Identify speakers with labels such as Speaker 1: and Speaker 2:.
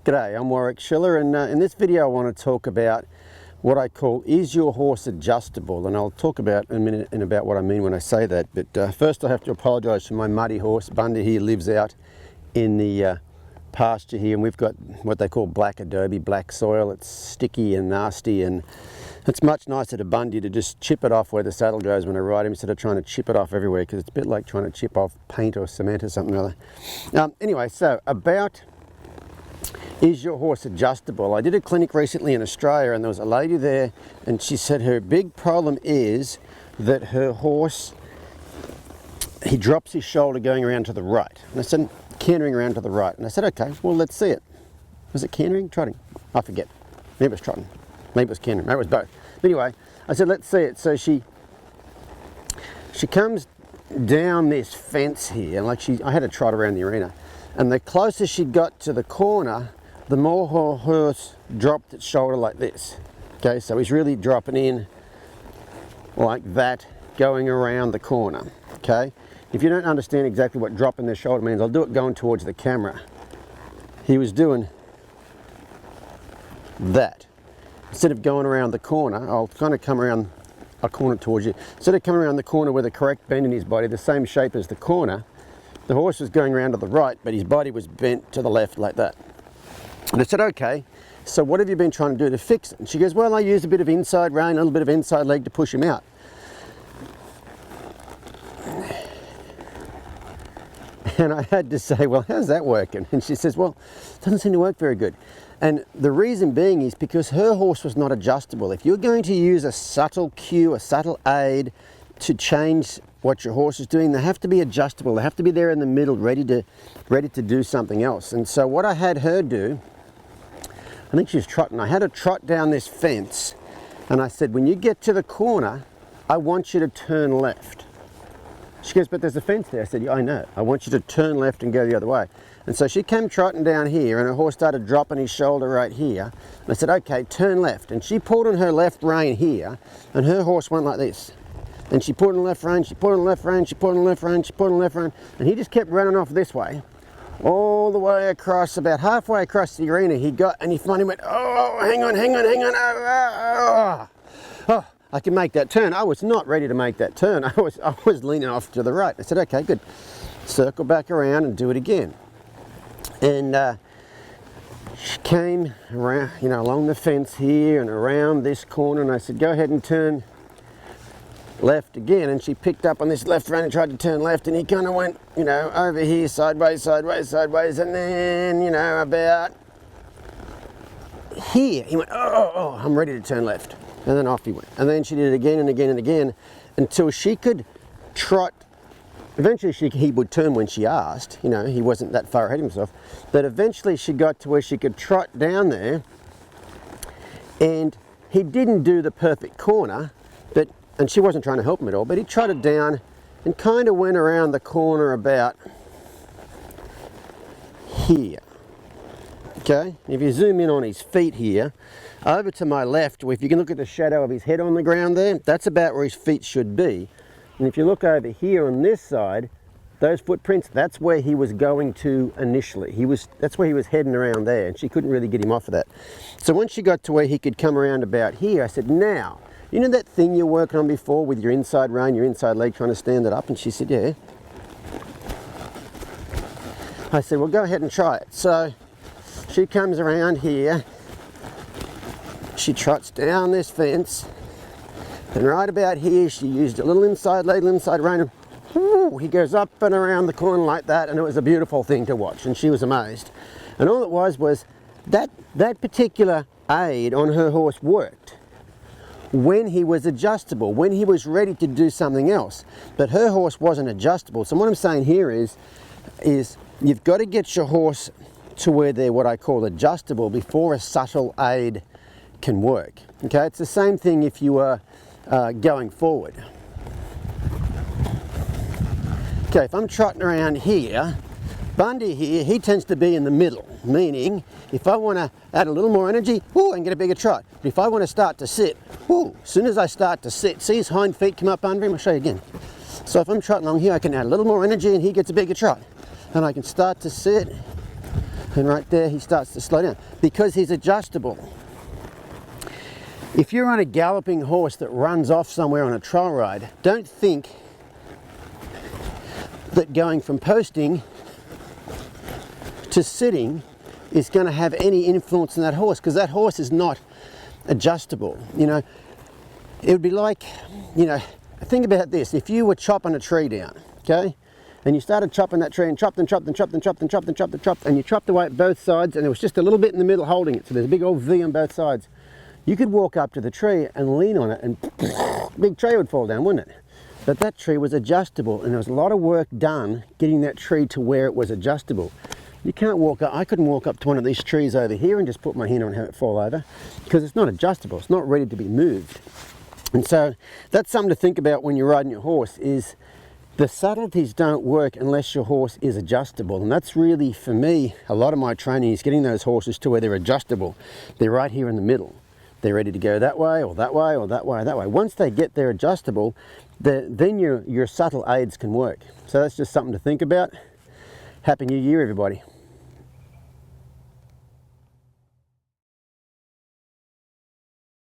Speaker 1: G'day, I'm Warwick Schiller, and in this video I want to talk about what I call, is your horse adjustable? And I'll talk about in a minute about what I mean when I say that. But first I have to apologise for my muddy horse. Bundy here lives out in the pasture here, and we've got what they call black adobe, black soil. It's sticky and nasty, and it's much nicer to Bundy to just chip it off where the saddle goes when I ride him, instead of trying to chip it off everywhere, because it's a bit like trying to chip off paint or cement or something or other. Anyway, so about, is your horse adjustable? I did a clinic recently in Australia, and there was a lady there, and she said her big problem is that her horse, he drops his shoulder going around to the right. And I said, cantering around to the right. And I said, okay, well, let's see it. Was it cantering? Trotting? I forget. Maybe it was trotting. Maybe it was cantering. Maybe it was both. But anyway, I said, let's see it. So she comes down this fence here, and like I had to trot around the arena. And the closer she got to the corner, the more her horse dropped its shoulder like this. Okay, so he's really dropping in like that, going around the corner. Okay, if you don't understand exactly what dropping the shoulder means, I'll do it going towards the camera. He was doing that. Instead of going around the corner, I'll kind of come around a corner towards you. Instead of coming around the corner with a correct bend in his body, the same shape as the corner, the horse was going around to the right, but his body was bent to the left like that. And I said, okay, so what have you been trying to do to fix it? And she goes, well, I used a bit of inside rein, a little bit of inside leg to push him out. And I had to say, well, how's that working? And she says, well, it doesn't seem to work very good. And the reason being is because her horse was not adjustable. If you're going to use a subtle cue, a subtle aid to change what your horse is doing, they have to be adjustable. They have to be there in the middle, ready to do something else. And so what I had her do, I think she was trotting. I had her trot down this fence, and I said, when you get to the corner, I want you to turn left. She goes, but there's a fence there. I said, yeah, I know. I want you to turn left and go the other way. And so she came trotting down here, and her horse started dropping his shoulder right here. And I said, okay, turn left. And she pulled on her left rein here, and her horse went like this. And she pulled on the left rein, she pulled on the left rein, she pulled on the left rein, she pulled on the left rein, and he just kept running off this way, all the way across, about halfway across the arena. He got, and he finally went, oh, hang on, oh, I can make that turn. I was not ready to make that turn. I was leaning off to the right. I said, okay, good. Circle back around and do it again. And she came around, along the fence here and around this corner, and I said, go ahead and turn left again. And she picked up on this left rein and tried to turn left, and he kind of went, over here, sideways, sideways, sideways, and then, about here, he went, oh, I'm ready to turn left. And then off he went. And then she did it again and again and again until she could trot. Eventually he would turn when she asked, he wasn't that far ahead of himself. But eventually she got to where she could trot down there, and he didn't do the perfect corner, and she wasn't trying to help him at all, but he trotted down and kind of went around the corner about here. Okay, if you zoom in on his feet here, over to my left, if you can look at the shadow of his head on the ground there, that's about where his feet should be. And if you look over here on this side, those footprints, that's where he was going to initially. That's where he was heading around there, and she couldn't really get him off of that. So once she got to where he could come around about here, I said, now, you know that thing you're working on before with your inside rein, your inside leg, trying to stand it up? And she said, yeah. I said, well, go ahead and try it. So she comes around here, she trots down this fence, and right about here she used a little inside leg, little inside rein, and whoo, he goes up and around the corner like that, and it was a beautiful thing to watch, and she was amazed. And all it was that particular aid on her horse worked when he was adjustable, when he was ready to do something else. But her horse wasn't adjustable. So what I'm saying here is you've got to get your horse to where they're what I call adjustable before a subtle aid can work. Okay, it's the same thing if you are going forward. Okay, if I'm trotting around here, Bundy here, he tends to be in the middle, meaning if I want to add a little more energy, ooh, I can get a bigger trot. But if I want to start to sit, ooh, as soon as I start to sit, see his hind feet come up under him? I'll show you again. So if I'm trotting along here, I can add a little more energy and he gets a bigger trot. And I can start to sit, And right there he starts to slow down because he's adjustable. If you're on a galloping horse that runs off somewhere on a trial ride, don't think that going from posting to sitting is going to have any influence on that horse, because that horse is not adjustable. You know, it would be like, you know, think about this. If you were chopping a tree down, okay, and you started chopping that tree and chopped and chopped and chopped and chopped and chopped and chopped and chopped, and you chopped away at both sides, and there was just a little bit in the middle holding it, so there's a big old V on both sides. You could walk up to the tree and lean on it, and big tree would fall down, wouldn't it? But that tree was adjustable, and there was a lot of work done getting that tree to where it was adjustable. You can't walk up, I couldn't walk up to one of these trees over here and just put my hand on and have it fall over, because it's not adjustable, it's not ready to be moved. And so that's something to think about when you're riding your horse, is the subtleties don't work unless your horse is adjustable. And that's really, for me, a lot of my training is getting those horses to where they're adjustable. They're right here in the middle. They're ready to go that way or that way or that way or that way. Once they get there adjustable, then your subtle aids can work. So that's just something to think about. Happy New Year, everybody.